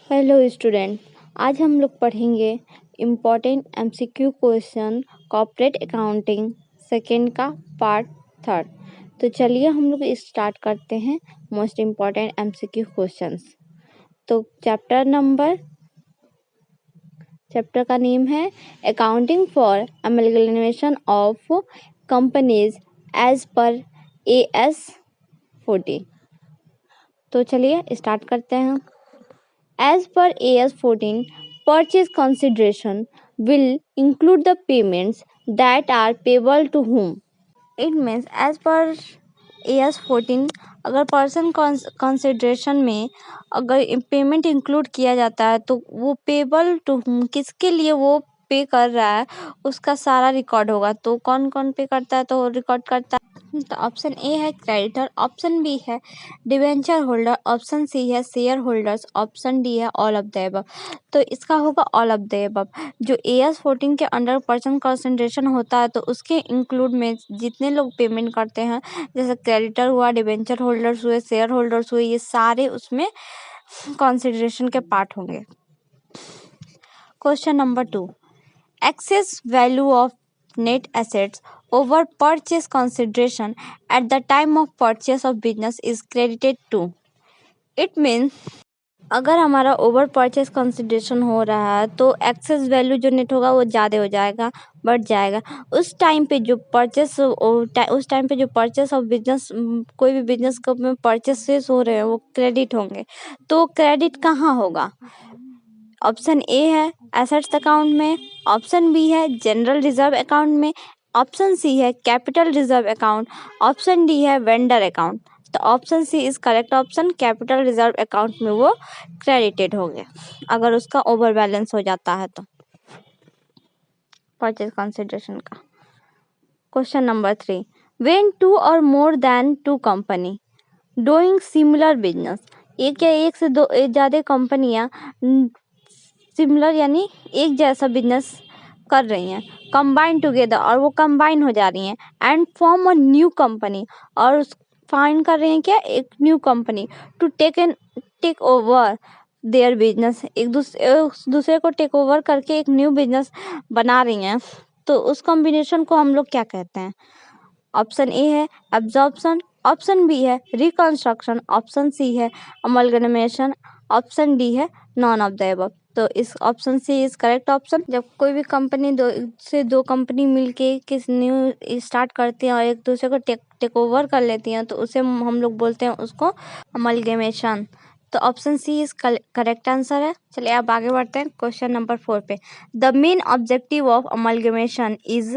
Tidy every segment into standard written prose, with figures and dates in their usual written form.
Hello student, आज हम लोग पढ़ेंगे important MCQ question corporate accounting second का पार्ट थर्ड। तो चलिए हम लोग स्टार्ट करते हैं मोस्ट इम्पॉर्टेंट एमसीक्यू क्वेश्चंस। तो चैप्टर का नेम है accounting for amalgamation of companies as per AS 14। तो चलिए स्टार्ट करते हैं। As per AS 14, purchase consideration will include the payments that are payable to whom? It means as per AS 14, अगर person consideration में अगर payment include किया जाता है तो वो पेबल टू whom, किसके लिए वो पे कर रहा है उसका सारा रिकॉर्ड होगा। तो कौन कौन पे करता है तो रिकॉर्ड करता है। तो ऑप्शन ए है क्रेडिटर, ऑप्शन बी है डिवेंचर होल्डर, ऑप्शन सी है शेयर होल्डर्स, ऑप्शन डी है ऑल ऑफ द अबव। तो इसका होगा ऑल ऑफ द अबव। जो AS 14 के अंडर पर्सन कंसंट्रेशन होता है तो उसके इंक्लूड में जितने लोग पेमेंट करते हैं जैसे क्रेडिटर हुआ, डिवेंचर होल्डर्स हुए, शेयर होल्डर्स हुए, ये सारे उसमें कंसिडरेशन के पार्ट होंगे। Question number 2, excess value of net assets over purchase consideration at the time of purchase of business is credited to. It means अगर हमारा ओवर परचेस कंसिडरेशन हो रहा है तो एक्सेस वैल्यू जो नेट होगा वो ज़्यादा हो जाएगा, बढ़ जाएगा। उस टाइम पे जो परचेस ऑफ बिजनेस, कोई भी बिजनेस में परचेसेस हो रहे हैं वो क्रेडिट होंगे। तो क्रेडिट कहाँ होगा? ऑप्शन ए है एसेट्स अकाउंट में, ऑप्शन बी है जनरल रिजर्व अकाउंट में, ऑप्शन सी है capital reserve account, option D है वेंडर अकाउंट। तो option C is correct option. Capital reserve account में वो क्रेडिटेड हो गया अगर उसका ओवर बैलेंस हो जाता है तो परचेज कंसिडरेशन का। क्वेश्चन नंबर 3, व्हेन टू और more than two company doing similar business, एक या एक से दो ज़्यादा कंपनियां सिमिलर यानी एक जैसा बिजनेस कर रही हैं, कंबाइन टुगेदर और वो कंबाइन हो जा रही हैं, and form a new company और फाइंड कर रहे हैं क्या, एक new company to take over their business, एक दूसरे को टेक ओवर करके एक न्यू बिजनेस बना रही हैं। तो उस कॉम्बिनेशन को हम लोग क्या कहते हैं? ऑप्शन ए है एब्जॉर्प्शन, ऑप्शन बी है रिकंस्ट्रक्शन, ऑप्शन सी है अमलगमेशन, ऑप्शन डी है नॉन ऑफ द अबव। तो इस option C is correct option. जब कोई भी कंपनी दो कंपनी मिलके किस न्यू स्टार्ट करती हैं और एक दूसरे को टेक ओवर कर लेती हैं तो उसे हम लोग बोलते हैं उसको अमलगमेशन। तो option C is correct answer है। चलिए आप आगे बढ़ते हैं क्वेश्चन नंबर 4 पे। The main objective of amalgamation is,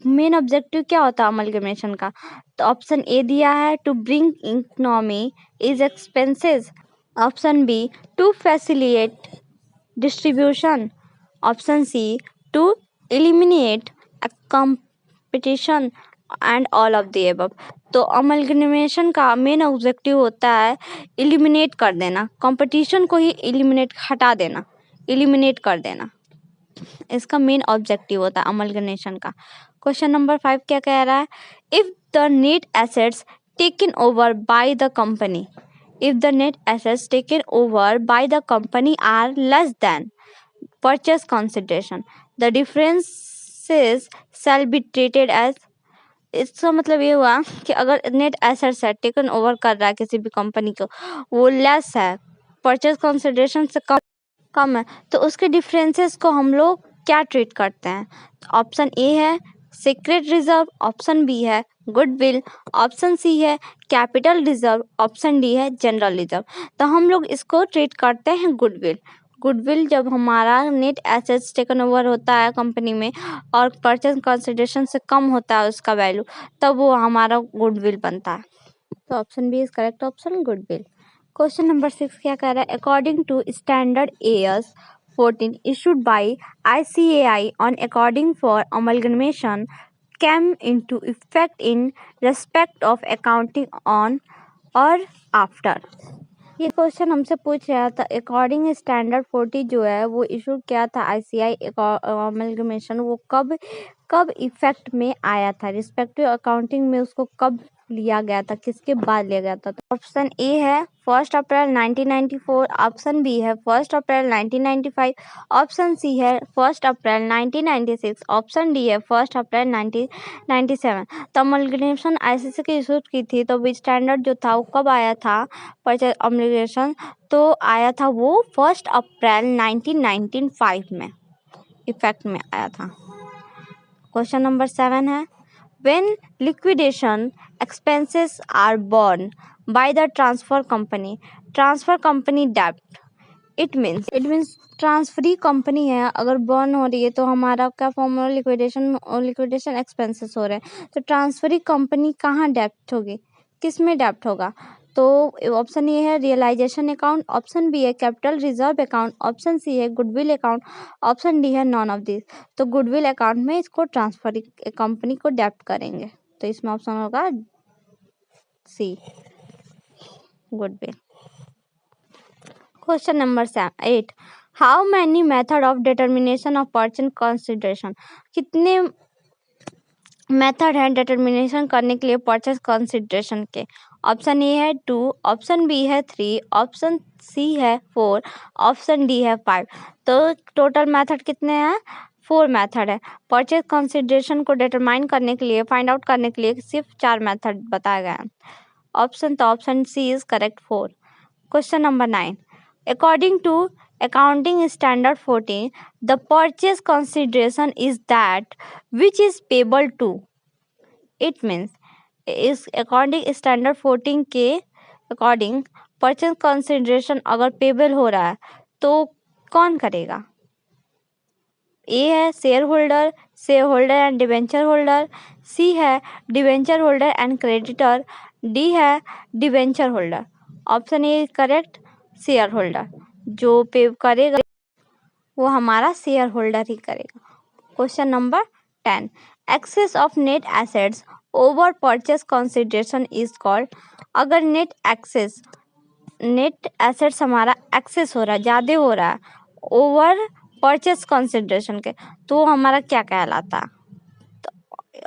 main objective क्या होता है अमलगमेशन का? तो ऑप्शन ए दिया है to bring economy is expenses, option B to facilitate distribution, option C to eliminate competition and all of the above. तो amalgamation का main objective होता है एलिमिनेट कर देना, कंपटीशन को ही हटा देना, एलिमिनेट कर देना, इसका मेन ऑब्जेक्टिव होता है अमलगमेशन का। क्वेश्चन नंबर 5 क्या कह रहा है? If the net assets taken over by the company, if the net assets taken over by the company are less than purchase consideration, the differences shall be treated as, इसका मतलब ये हुआ कि अगर नेट एसेट्स है taken over कर रहा है किसी भी कंपनी को, वो लेस है, परचेज कंसिडरेशन से कम है, तो उसके डिफरेंसेस को हम लोग क्या ट्रीट करते हैं? ऑप्शन ए है सीक्रेट रिजर्व, ऑप्शन बी है गुडविल, ऑप्शन सी है कैपिटल रिजर्व, ऑप्शन डी है जनरल रिजर्व। तो हम लोग इसको ट्रीट करते हैं गुडविल। गुडविल जब हमारा नेट एसेट्स टेकन ओवर होता है कंपनी में और परचेज कंसिडरेशन से कम होता है उसका वैल्यू, तब वो हमारा गुडविल बनता है। तो option B is correct option, goodwill. Question number 6 क्या कह रहा है? According to standard AS 14 issued by ICAI on according for amalgamation came into effect in respect of accounting on or after। ये क्वेश्चन हमसे पूछ रहा था अकॉर्डिंग स्टैंडर्ड 40 जो है वो इशू किया था ICAI अमलगमेशन, वो कब इफेक्ट में आया था, रिस्पेक्टिव अकाउंटिंग में उसको कब लिया गया था, किसके बाद लिया गया था? तो ऑप्शन ए है 1 अप्रैल 1994, ऑप्शन बी है 1 अप्रैल 1995, ऑप्शन सी है 1 अप्रैल 1996, ऑप्शन डी है 1 अप्रैल 1997। तो अमलगेशन आईसीसी की इशू की थी, तो बीच स्टैंडर्ड जो था वो कब आया था? परचेज अमलगेशन तो आया था वो 1 अप्रैल 1995 में इफेक्ट में आया था। क्वेश्चन नंबर 7 है when liquidation expenses are borne by the transfer company debt, it means transferee company है, अगर बर्न हो रही है तो हमारा क्या फॉर्मूला? लिक्विडेशन एक्सपेंसेस हो रहे हैं, तो ट्रांसफरी कंपनी कहाँ डेप्ट होगी, किस में डेप्ट होगा? तो ऑप्शन ए है रियलाइजेशन अकाउंट, ऑप्शन बी है capital reserve account, option C है गुडविल अकाउंट, ऑप्शन डी है नॉन ऑफ दिस। तो गुडविल अकाउंट में इसको ट्रांसफर कंपनी को डेप्ट करेंगे, तो इसमें ऑप्शन होगा C, goodwill. Question number 8, how many method of determination of purchase consideration, कितने मेथड है डिटर्मिनेशन करने के लिए परचेज कंसिडरेशन के? ऑप्शन ए है 2, ऑप्शन बी है 3, ऑप्शन सी है 4, ऑप्शन डी है 5। तो टोटल मेथड कितने हैं? 4 मेथड है। परचेज कंसिडरेशन को डिटरमाइन करने के लिए, फाइंड आउट करने के लिए सिर्फ 4 मेथड बताए गए हैं। Option C is correct 4। Question number 9, according to accounting standard 14, the purchase consideration is that which is payable to, it means is according standard 14 के अकॉर्डिंग परचेज कंसिडरेशन अगर पेबल हो रहा है तो कौन करेगा? ए है share holder and debenture holder, C है debenture holder and creditor, D है debenture holder. Option A correct, share holder. जो पे करेगा वो हमारा शेयर होल्डर ही करेगा। Question number 10, excess of net assets over purchase consideration is called, अगर net assets हमारा एक्सेस हो रहा है, ज़्यादा हो रहा है ओवर परचेज कंसिडरेशन के, तो हमारा क्या कहलाता है?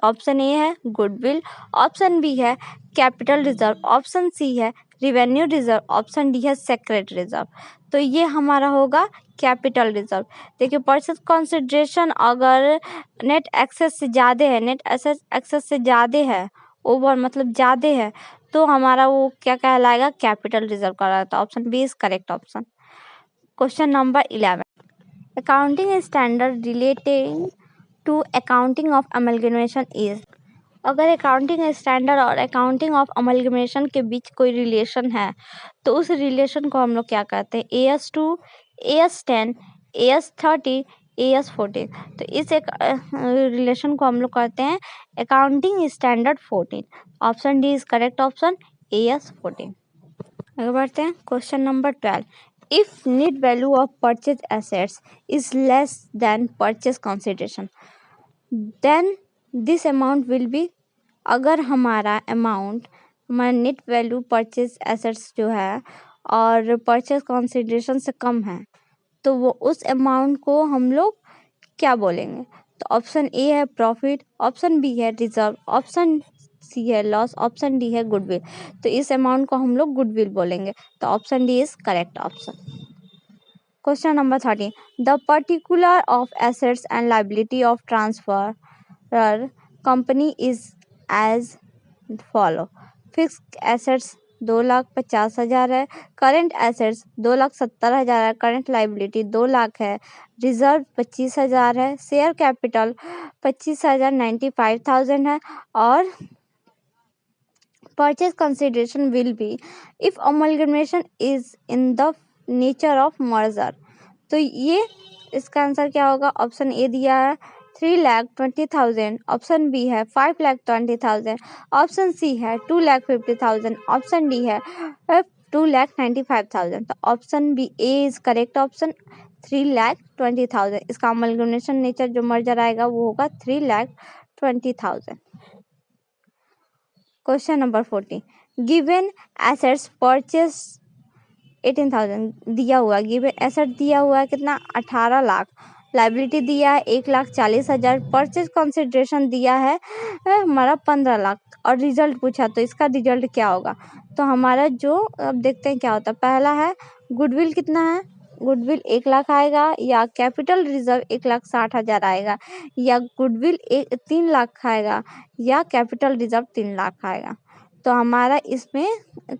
ऑप्शन ए है गुडविल, ऑप्शन बी है कैपिटल रिजर्व, ऑप्शन सी है रिवेन्यू रिजर्व, ऑप्शन डी है सेक्रेट रिजर्व। तो ये हमारा होगा कैपिटल रिजर्व। देखिए परचेज कंसिडरेशन अगर नेट एक्सेस से ज़्यादा है, नेट एक्सेस से ज़्यादा है, ओवर मतलब ज़्यादा है, तो हमारा वो क्या कहलाएगा? कैपिटल रिजर्व कहलाता है। Option B is correct option. Question number 11, accounting standard relating to accounting of amalgamation is, अगर अकाउंटिंग स्टैंडर्ड और अकाउंटिंग ऑफ अमलगमेशन के बीच कोई रिलेशन है तो उस रिलेशन को हम लोग क्या कहते हैं? AS2, AS10, AS30, AS14। तो इस एक रिलेशन को हम लोग कहते हैं accounting standard 14। Option D is correct option, AS14। आगे बढ़ते हैं। Question number 12, if net value of purchase assets is less than purchase consideration then this amount will be, अगर हमारा नेट वैल्यू परचेज एसेट्स जो है और परचेज कंसिडरेशन से कम है तो वो उस अमाउंट को हम लोग क्या बोलेंगे? तो ऑप्शन ए है प्रॉफिट, ऑप्शन बी है रिजर्व, ऑप्शन सी है लॉस, ऑप्शन डी है गुडविल। तो इस अमाउंट को हम लोग गुडविल बोलेंगे। तो option D is correct option. Question number 13, the particular of assets and liability of transfer company is as follow, fix assets 2,50,000 है, करेंट एसेट्स 2,70,000 है, करेंट लाइबिलिटी 2 लाख है, रिजर्व 25,000 है, शेयर कैपिटल 25,95,000 है, और purchase consideration will B if amalgamation is in the nature of merger. तो ये इसका answer क्या होगा? ऑप्शन ए दिया है 3,20,000, ऑप्शन बी है 5,20,000, ऑप्शन सी है 2,50,000, ऑप्शन डी है 2,95,000। तो option B A is correct option, 3,20,000। इसका अमलगमेशन नेचर जो मर्जर आएगा वो होगा 3,20,000। Question number 14, given assets purchase 18,000 दिया हुआ, गिवन एसेट दिया हुआ है कितना? 18 लाख, लाइबिलिटी दिया है 1,40,000, परचेज कंसिडरेशन दिया है हमारा 15 लाख और रिजल्ट पूछा तो इसका रिजल्ट क्या होगा। तो हमारा जो अब देखते हैं क्या होता है। पहला है गुडविल कितना है, गुडविल 1 लाख आएगा या कैपिटल रिजर्व 1,60,000 आएगा या गुडविल 3 लाख आएगा या कैपिटल रिजर्व 3 लाख आएगा। तो हमारा इसमें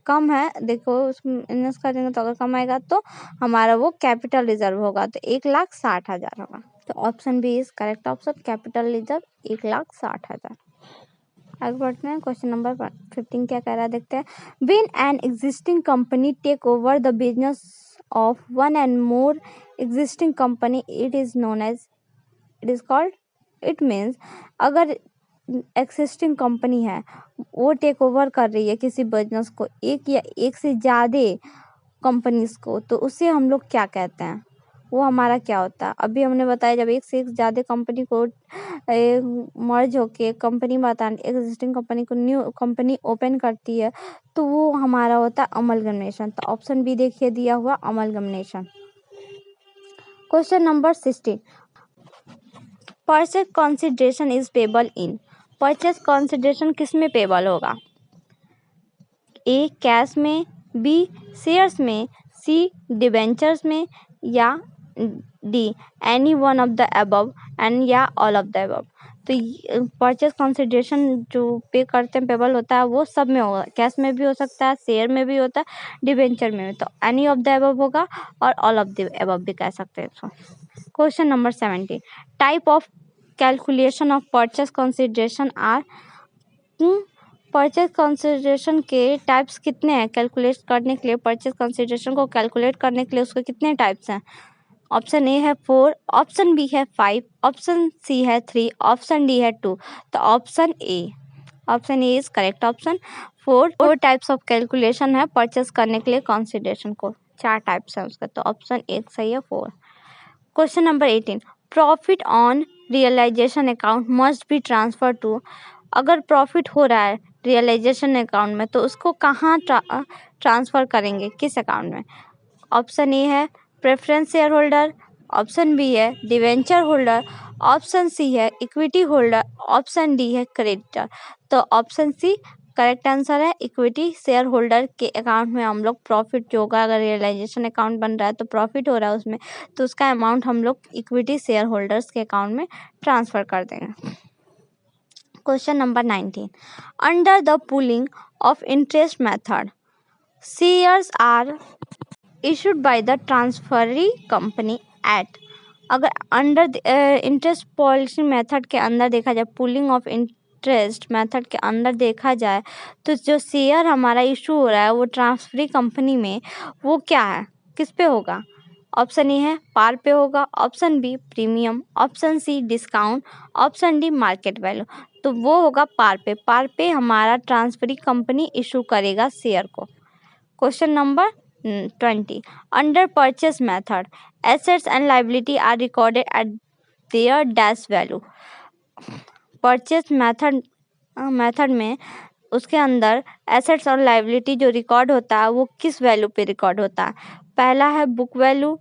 कम है, देखो उसमें इन्वेस्ट करेंगे तो अगर कम आएगा तो हमारा वो कैपिटल रिजर्व होगा तो 1,60,000 होगा। तो option B is correct option, capital reserve 1,60,000। आगे बढ़ते हैं, क्वेश्चन नंबर 15 क्या कह रहा है देखते हैं। When an existing company take over the business of one and more existing company it is known as, it is called, it means अगर एक्सिस्टिंग कंपनी है वो टेक ओवर कर रही है किसी बिजनेस को, एक या एक से ज़्यादा कंपनीज को, तो उसे हम लोग क्या कहते हैं, वो हमारा क्या होता है। अभी हमने बताया जब एक से एक ज़्यादा कंपनी को मर्ज होके कंपनी बता एग्जिस्टिंग कंपनी को न्यू कंपनी ओपन करती है तो वो हमारा होता है अमलगमेशन। तो ऑप्शन बी देखिए दिया हुआ amalgamation. Question number 16, purchase consideration is payable in, purchase consideration किस में पेबल होगा, ए कैश में, बी शेयर्स में, सी डिबेंचर्स में या D any one of the above and या ऑल ऑफ द अबव। तो परचेज कंसिडरेशन जो पे करते हैं पेबल होता है वो सब में होगा, कैश में भी हो सकता है, शेयर में भी होता है, डिबेंचर में भी। तो एनी ऑफ द अबव होगा और ऑल ऑफ द अबव भी कह सकते हैं इसको। Question number 17, type of calculation of purchase consideration are, purchase consideration के टाइप्स कितने हैं, कैलकुलेट करने के लिए परचेज कंसिडरेशन को कैलकुलेट करने के लिए उसके कितने टाइप्स हैं। ऑप्शन ए है 4, ऑप्शन बी है 5, ऑप्शन सी है 3, ऑप्शन डी है 2। तो option A is correct option. 4 types of calculation है परचेज करने के लिए कंसिडरेशन को, 4 टाइप्स हैं उसका, तो ऑप्शन ए सही है 4। Question number 18, profit on realisation account must be transfer to, अगर प्रॉफिट हो रहा है रियलाइजेशन अकाउंट में तो उसको कहाँ ट्रांसफ़र करेंगे, किस अकाउंट में। ऑप्शन ए है preference shareholder, option B है डिवेंचर होल्डर, ऑप्शन सी है इक्विटी होल्डर, ऑप्शन डी है क्रेडिटर। तो ऑप्शन सी करेक्ट आंसर है, इक्विटी शेयर होल्डर के अकाउंट में हम लोग प्रॉफिट जो होगा, अगर रियलाइजेशन अकाउंट बन रहा है तो प्रॉफिट हो रहा है उसमें, तो उसका अमाउंट हम लोग इक्विटी शेयर होल्डर्स के अकाउंट में ट्रांसफ़र कर देंगे। Question number 19, under the pooling of interest method shares are issued by the transferee company at, अगर अंडर इंटरेस्ट पॉलिसी मेथड के अंदर देखा जाए, पूलिंग ऑफ इंटरेस्ट मेथड के अंदर देखा जाए तो जो शेयर हमारा इशू हो रहा है वो ट्रांसफरी कंपनी में, वो क्या है, किस पे होगा। ऑप्शन ए है पार पे होगा, option B premium, option C discount, option D market value. तो वो होगा पार पे, पार पे हमारा ट्रांसफरी कंपनी इशू करेगा शेयर को। Question number 20, under purchase method assets and liability are recorded at their dash value, purchase method में उसके अंदर एसेट्स और लाइबिलिटी जो रिकॉर्ड होता है वो किस वैल्यू पे रिकॉर्ड होता है। पहला है बुक वैल्यू,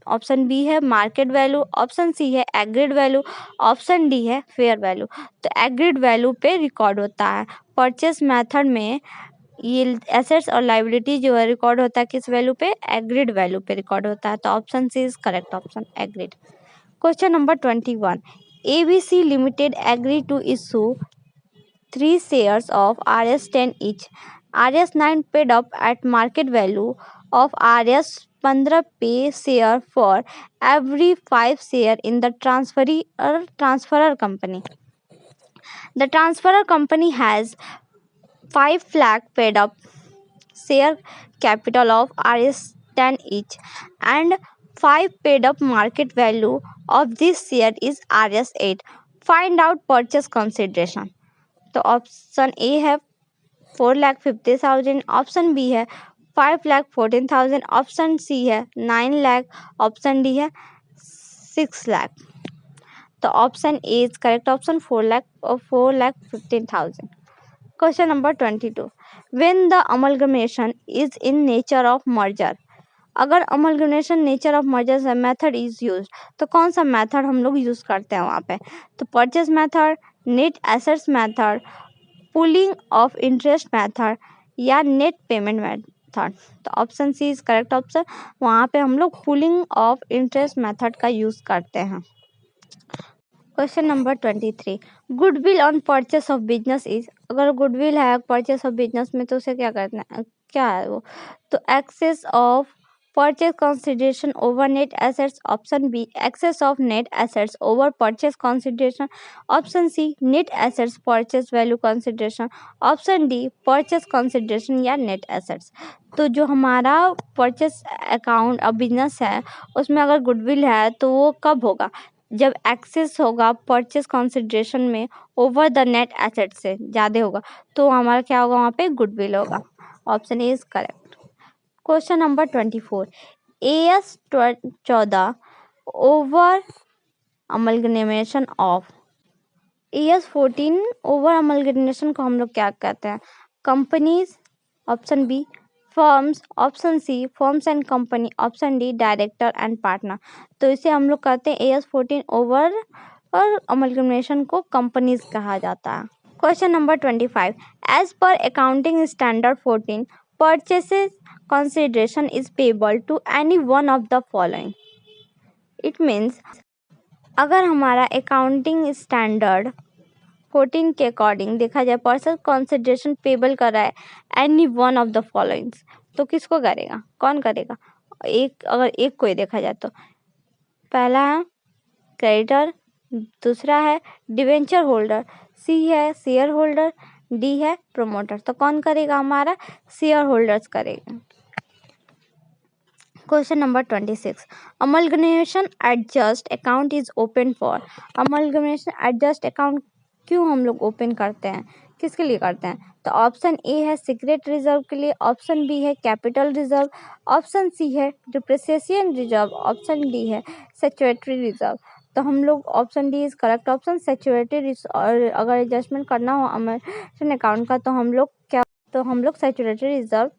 ऑप्शन बी है मार्केट वैल्यू, ऑप्शन सी है एग्रीड वैल्यू, ऑप्शन डी है फेयर वैल्यू। तो एग्रीड वैल्यू पे रिकॉर्ड होता है परचेज मेथड में, ये एसेट्स और लाइबिलिटी जो है रिकॉर्ड होता है किस वैल्यू पे, एग्रीड वैल्यू पे रिकॉर्ड होता है। तो option C is correct option, agreed. Question number 21, ABC limited agree to issue 3 shares of RS10 each, RS9 paid up at market value of RS15 पे share for every 5 share in the transferor company. The transferor company has 5 lakh paid up share capital of RS10 each and 5 paid up market value of this share is RS8. Find out purchase consideration. तो option A है 4,50,000, option B है 5,14,000, option C है 9 lakh, option D है 6 लाख। तो option A is correct option, 4,15,000। Question number 22, when the amalgamation is in nature of merger, अगर amalgamation nature of merger method is use, तो कौन सा मेथड हम लोग यूज करते हैं वहाँ पे? तो purchase method, net assets method, pooling of interest method या नेट पेमेंट मेथड। तो option C is correct option. वहाँ पे हम लोग पुलिंग ऑफ इंटरेस्ट मेथड का यूज करते हैं। Question number 23, goodwill on purchase of business is. अगर गुडविल है परचेस ऑफ बिजनेस में तो उसे क्या करना है, क्या है वो? तो excess of purchase consideration over net assets, option B excess of net assets over purchase consideration, option C net assets purchase value consideration, option D purchase consideration या नेट एसेट्स। तो जो हमारा परचेस अकाउंट और business है उसमें अगर goodwill है तो वो कब होगा? जब एक्सेस होगा परचेस कंसिडरेशन में ओवर द नेट एसेट से ज़्यादा होगा तो हमारा क्या होगा? वहाँ पे गुडविल होगा। Option A is correct. Question number 24, AS 14 over amalgamation of. AS 14 over amalgamation को हम लोग क्या कहते हैं? Companies, option B firms, option C firms and company, option D director and partner. तो इसे हम लोग कहते हैं AS 14 ओवर और अमलगमेशन को कंपनीज कहा जाता है। Question number 25, as per accounting standard 14 purchases consideration is payable to any one of the following. It means अगर हमारा अकाउंटिंग स्टैंडर्ड 14 के अकॉर्डिंग देखा जाए परचेस कंसिडरेशन पेबल कर रहा है any one of the followings, तो किसको करेगा? कौन करेगा? अगर एक को ही देखा जाए तो पहला है क्रेडिटर, दूसरा है डिवेंचर होल्डर, सी है शेयर होल्डर, डी है प्रमोटर। तो कौन करेगा? हमारा शेयर होल्डर्स करेगा। Question number 26, amalgamation adjust account is open for. Amalgamation adjust account क्यों हम लोग ओपन करते हैं, किसके लिए करते हैं? तो ऑप्शन ए है सीक्रेट रिजर्व के लिए, ऑप्शन बी है कैपिटल रिजर्व, ऑप्शन सी है डिप्रिसिएशन रिजर्व, ऑप्शन डी है स्टैट्यूटरी रिजर्व। तो हम लोग option D is correct option, statutory. और अगर एडजस्टमेंट करना हो अमलगमेशन अकाउंट का तो हम लोग स्टैट्यूटरी रिजर्व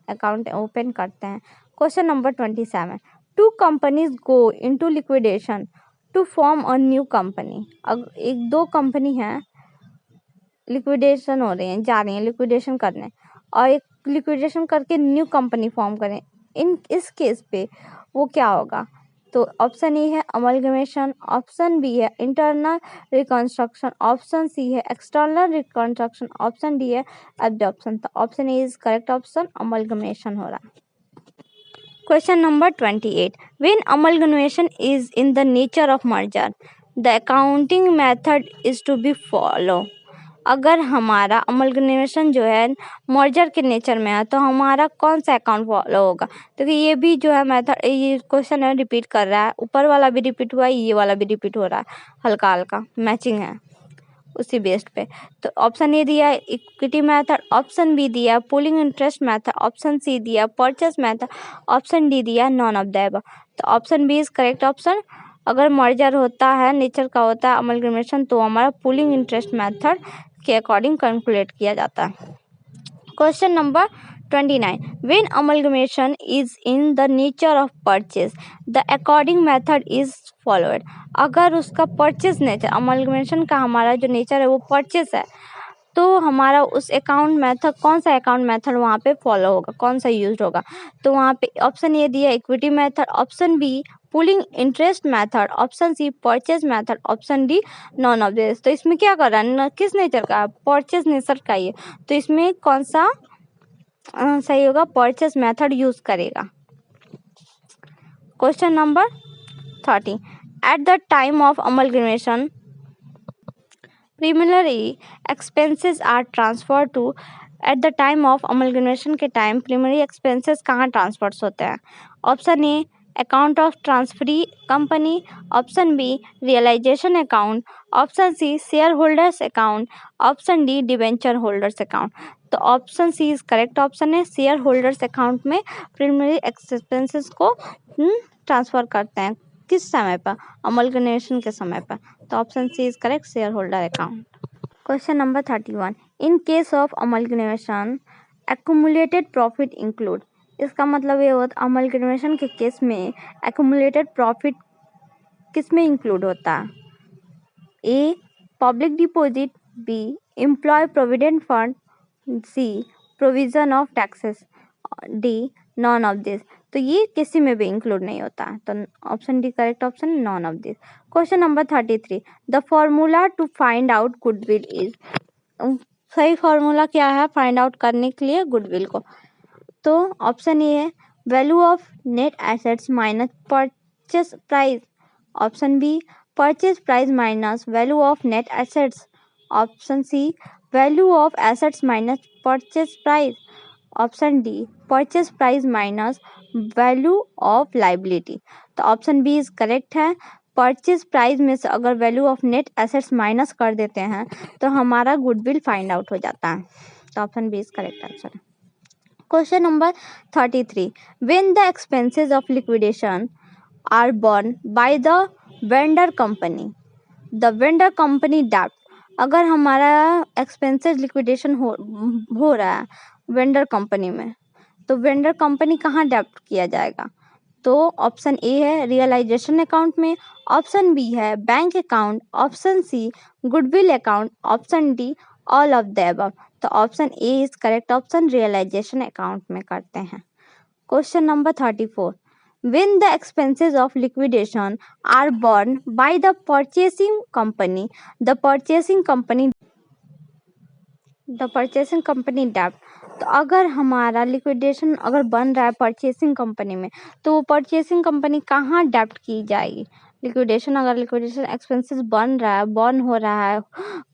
अकाउंट ओपन करते हैं। Question number 27, two companies go into liquidation to form a new company. अब एक दो कंपनी है लिक्विडेशन हो रही हैं, जा रही हैं लिक्विडेशन करने, और एक लिक्विडेशन करके न्यू कंपनी फॉर्म करें, इस केस पे वो क्या होगा? तो ऑप्शन ए है अमलगमेशन, ऑप्शन बी है इंटरनल रिकंस्ट्रक्शन, ऑप्शन सी है एक्सटर्नल रिकंस्ट्रक्शन, ऑप्शन डी है एब्जॉर्प्शन। तो option A is correct option, amalgamation हो रहा है। Question number 28, when amalgamation is in the nature of merger, the accounting method is to be follow। अगर हमारा amalgamation जो है मर्जर के नेचर में है तो हमारा कौन सा अकाउंट फॉलो होगा? तो ये भी जो है मेथड, ये क्वेश्चन है रिपीट कर रहा है, ऊपर वाला भी रिपीट हुआ है, ये वाला भी रिपीट हो रहा है, हल्का हल्का मैचिंग है उसी बेस्ड पे। तो ऑप्शन ए दिया इक्विटी मेथड, ऑप्शन बी दिया pooling interest method, option C दिया परचेस मेथड, ऑप्शन डी दिया नॉन ऑफ द अबव। तो option B is correct option. अगर मर्जर होता है नेचर का होता है अमलगमेशन तो हमारा पुलिंग इंटरेस्ट मेथड के अकॉर्डिंग कैलकुलेट किया जाता है। Question number 29, when amalgamation is in the nature of purchase, the according method is followed। अगर उसका परचेस नेचर, अमलगमेशन का हमारा जो नेचर है वो परचेस है तो हमारा उस अकाउंट मेथड, कौन सा अकाउंट मेथड वहाँ पे फॉलो होगा, कौन सा यूज होगा? तो वहाँ पे ऑप्शन ए दिया equity method, option B pooling interest method, option C purchase method, option D none of this. तो इसमें क्या कर रहा है, किस नेचर का? परचेज नेचर का ही, तो इसमें कौन सा सही होगा? परचेस मेथड यूज करेगा। Question number 30, at the time of amalgamation preliminary expenses are transfer to. At the time of amalgamation के टाइम प्रीलिमिनरी एक्सपेंसेस कहाँ ट्रांसफर्स होते हैं? Option A account of transferee company, option B realisation account, option C share holders account, option D debenture holders account. तो option C is correct option है, share holders account में preliminary expenses को transfer करते हैं। किस समय पर? Amalgamation के समय पर। तो option C is correct, share holder account. Question number 31, in case of amalgamation accumulated profit include। इसका मतलब ये होता अमलगमेशन के केस में एक्यूमुलेटेड प्रॉफिट किस में इंक्लूड होता है? A public deposit, B employ provident fund, C provision of taxes, D none of this. तो ये किसी में भी इंक्लूड नहीं होता है, तो option D correct option, none of this. Question number 33, the formula to find out goodwill is. सही फॉर्मूला क्या है फाइंड आउट करने के लिए गुडविल को? तो ऑप्शन ए है value of net assets minus purchase price, option B purchase price minus value of net assets, option C value of assets minus purchase price, option D purchase price minus value of liability. तो option B is correct है। Purchase price में से अगर value of net assets minus कर देते हैं तो हमारा गुडविल फाइंड आउट हो जाता है। तो option B is correct answer. Question number 33, when the expenses of liquidation are borne by the vendor company, the vendor company debt। अगर हमारा एक्सपेंसेस लिक्विडेशन हो रहा है वेंडर कंपनी में, तो वेंडर कंपनी कहाँ डेप्ट किया जाएगा? तो ऑप्शन ए है रियलाइजेशन अकाउंट में, ऑप्शन बी है bank account, option C goodwill account, option D all of the above. तो option A is correct option, realisation account में करते हैं। Question number 34, when the expenses of liquidation are borne by the purchasing company, the purchasing company debt। तो अगर हमारा liquidation अगर बन रहा है परचेसिंग कंपनी में, तो वो परचेसिंग कंपनी कहाँ डेप्ट की जाएगी? लिक्विडेशन एक्सपेंसेस बर्न हो रहा है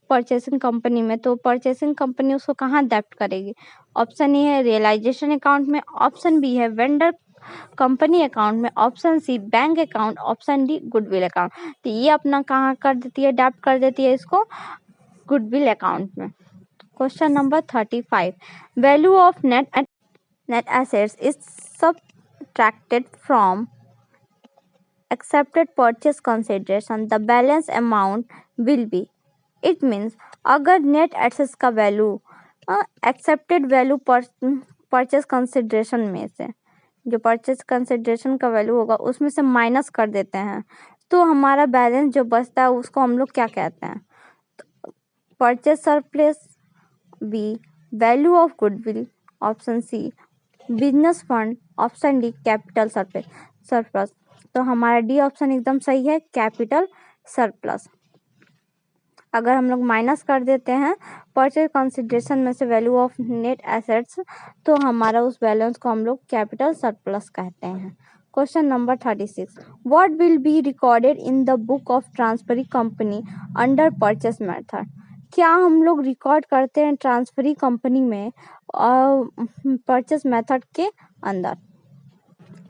परचेसिंग कंपनी में, तो परचेसिंग कंपनी उसको कहाँ डेप्ट करेगी? ऑप्शन ए है रियलाइजेशन अकाउंट में, ऑप्शन बी है वेंडर कंपनी अकाउंट में, option C bank account, option D goodwill account. तो ये अपना कहाँ कर देती है, डेप्ट कर देती है इसको गुडविल अकाउंट में। Question number 35, value of net assets is subtracted from accepted purchase consideration, the balance amount will be। It means अगर नेट एसेट्स का value accepted value purchase consideration में से, जो परचेस कंसिडरेशन का वैल्यू होगा उसमें से माइनस कर देते हैं, तो हमारा बैलेंस जो बचता है उसको हम लोग क्या कहते हैं? Purchase surplus, B value of goodwill, option C business fund, option D capital surplus. तो हमारा डी ऑप्शन एकदम सही है, कैपिटल सरप्लस। अगर हम लोग माइनस कर देते हैं परचेज कंसिडरेशन में से वैल्यू ऑफ नेट एसेट्स, तो हमारा उस बैलेंस को हम लोग कैपिटल सरप्लस कहते हैं। Question number 36, what will be recorded in the book of transferee company under purchase method. क्या हम लोग रिकॉर्ड करते हैं ट्रांसफरी कंपनी में परचेस मेथड के अंदर?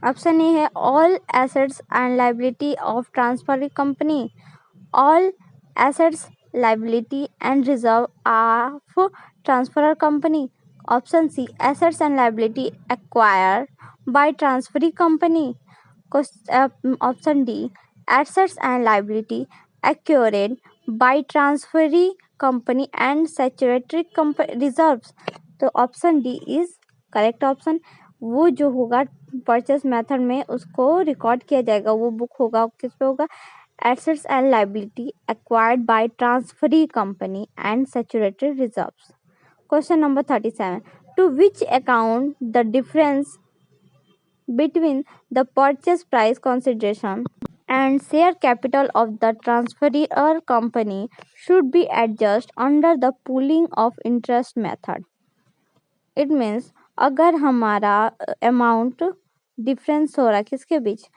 ऑप्शन ए है all assets and liability of transferee company, all assets liability and reserve of transferor company, option C assets and liability acquired by transferee company, option D assets and liability acquired by transferee company and statutory reserves। तो option D is correct option. वो जो होगा purchase method में उसको record किया जाएगा, वो book होगा किस पे होगा? Assets and liability acquired by transferee company and statutory reserves। Question number 37, to which account the difference between the purchase price consideration and share capital of the transferor company should be adjusted under the pooling of interest method। It means अगर हमारा amount difference हो रहा है किसके बीच?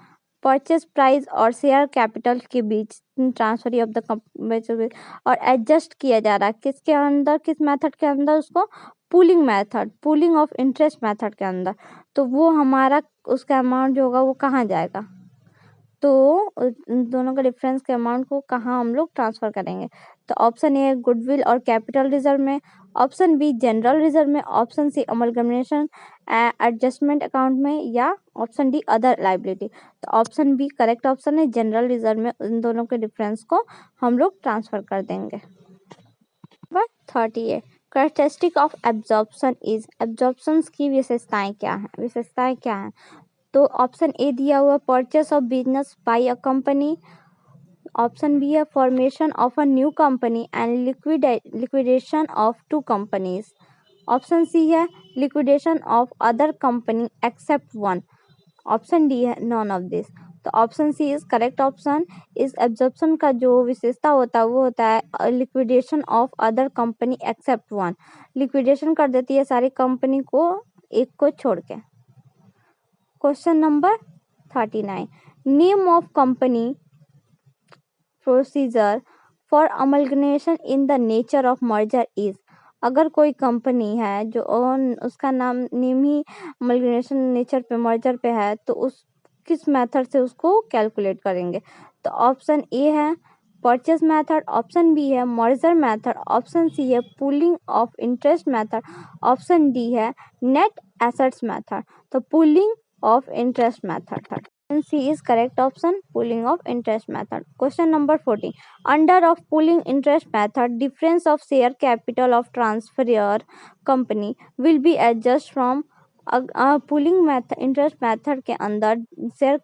Purchase price और share capital के बीच, transfer of the company, और adjust किया जा रहा है किसके अंदर, किस मेथड के अंदर? उसको pooling method, pooling of interest method के अंदर। तो वो हमारा उसका अमाउंट जो होगा वो कहाँ जाएगा? तो दोनों का डिफरेंस के अमाउंट को कहाँ हम लोग ट्रांसफ़र करेंगे? तो ऑप्शन ए गुडविल और कैपिटल रिजर्व में, ऑप्शन बी जनरल रिजर्व में, option C amalgamation adjustment account में, या ऑप्शन डी अदर लाइबिलिटी। तो ऑप्शन बी करेक्ट ऑप्शन है, जनरल रिजर्व में इन दोनों के डिफरेंस को हम लोग ट्रांसफ़र कर देंगे। 38, characteristic of absorption is, absorption की विशेषताएं क्या हैं? तो ऑप्शन ए दिया हुआ purchase of business by a company, option B है formation of a new company and liquidation of two companies, option C है liquidation of other company except one, option D है नॉन ऑफ दिस। तो option C is correct option. इस absorption का जो विशेषता होता है वो होता है liquidation of other company except one, liquidation कर देती है सारी कंपनी को, एक को छोड़ के। Question number 39, name of company procedure for amalgamation in the nature of merger is, अगर कोई कंपनी है जो उसका नेम ही अमलगनेशन नेचर पे मर्जर पे है तो उस किस मेथड से उसको कैलकुलेट करेंगे? तो ऑप्शन ए है परचेज मेथड, ऑप्शन बी है मर्जर मेथड, ऑप्शन सी है pooling of interest method, option D है नेट एसेट्स मेथड। तो pooling of interest method, C is correct option, pooling of interest method. Question number 14. Under of pooling interest method, difference of share capital of transferor company will be adjusted from pooling method interest method के अंदर share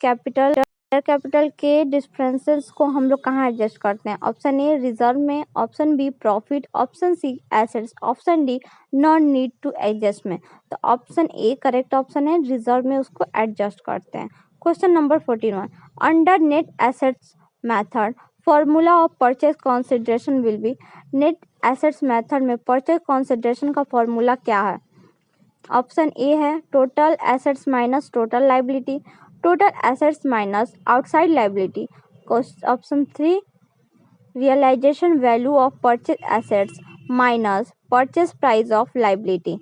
capital के differences को हम लोग कहाँ adjust करते हैं? Option A reserve में, option B profit, option C assets, option D not need to adjust में। तो ऑप्शन ए करेक्ट ऑप्शन है, रिजर्व में उसको एडजस्ट करते हैं। Question number 41, under net assets method formula of purchase consideration will be, net assets method में purchase consideration का formula क्या है? ऑप्शन ए है total assets minus total liability, total assets minus outside liability, option 3 realisation value of purchase assets minus purchase price of liability,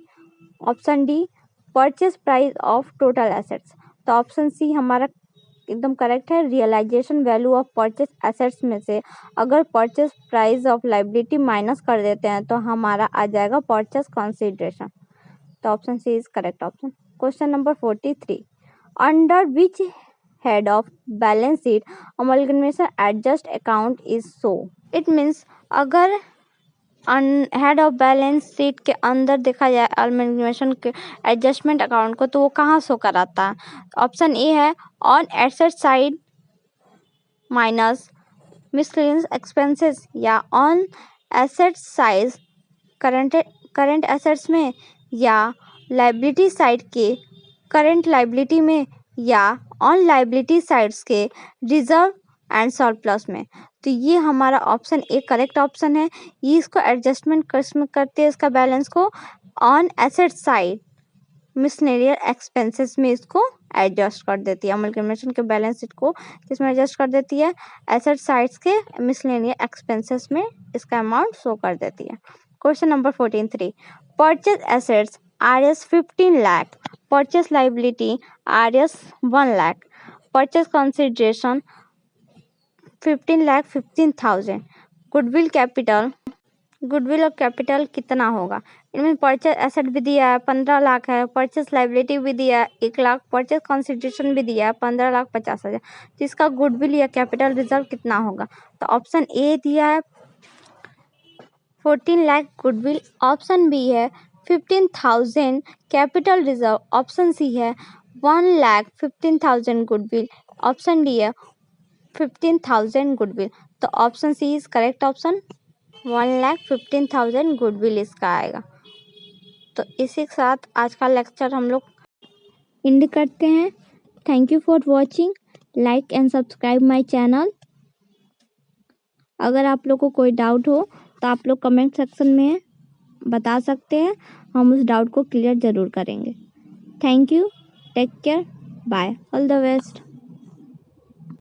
option D purchase price of total assets. तो option C हमारा एकदम correct है, realisation value of purchase assets में से अगर purchase price of liability minus कर देते हैं तो हमारा आ जाएगा परचेज कंसिडरेशन। तो option C is correct option. Question number 43, under which head of balance sheet amalgamation adjust account is so, it means अगर हेड ऑफ बैलेंस शीट के अंदर देखा जाए अमलगमेशन के एडजस्टमेंट अकाउंट को तो वो कहाँ शो कराता है? ऑप्शन ए है on asset side minus miscellaneous expenses, या on asset size current assets में, या लाइबिलिटी साइड के करंट लाइबिलिटी में, या ऑन लाइबिलिटी साइड्स के रिजर्व एंड सरप्लस में। तो ये हमारा ऑप्शन ए करेक्ट ऑप्शन है। ये इसको एडजस्टमेंट करते हैं इसका बैलेंस को on asset side miscellaneous expenses में इसको एडजस्ट कर देती है, अमलगमेशन के बैलेंस शीट को किसमें एडजस्ट कर देती है? एसेट साइड्स के मिसलेनियस एक्सपेंसेस में इसका अमाउंट शो कर देती है। Question number 14-3, purchase assets RS 15 lakh, purchase liability RS 1 lakh, purchase consideration 15,15,000, goodwill और कैपिटल कितना होगा? इनमें परचेज एसेट भी दिया है 15 लाख है, परचेज लाइबिलिटी भी दिया है 1 लाख, परचेज कंसिडरेशन भी दिया है 15,50,000, जिसका गुडविल या कैपिटल रिजर्व कितना होगा? तो ऑप्शन ए दिया है 14 लाख गुडविल, ऑप्शन बी है 15,000 कैपिटल रिजर्व, ऑप्शन सी है 1,15,000 गुडविल, ऑप्शन डी है 15,000 गुडविल। तो option C is correct option, 1,15,000 goodwill इसका आएगा। तो इसी के साथ आज का लेक्चर हम लोग एंड करते हैं। Thank you for watching, like and subscribe my channel. अगर आप लोग को कोई डाउट हो तो आप लोग कमेंट सेक्शन में बता सकते हैं, हम उस डाउट को क्लियर ज़रूर करेंगे। Thank you, take care, bye, all the best.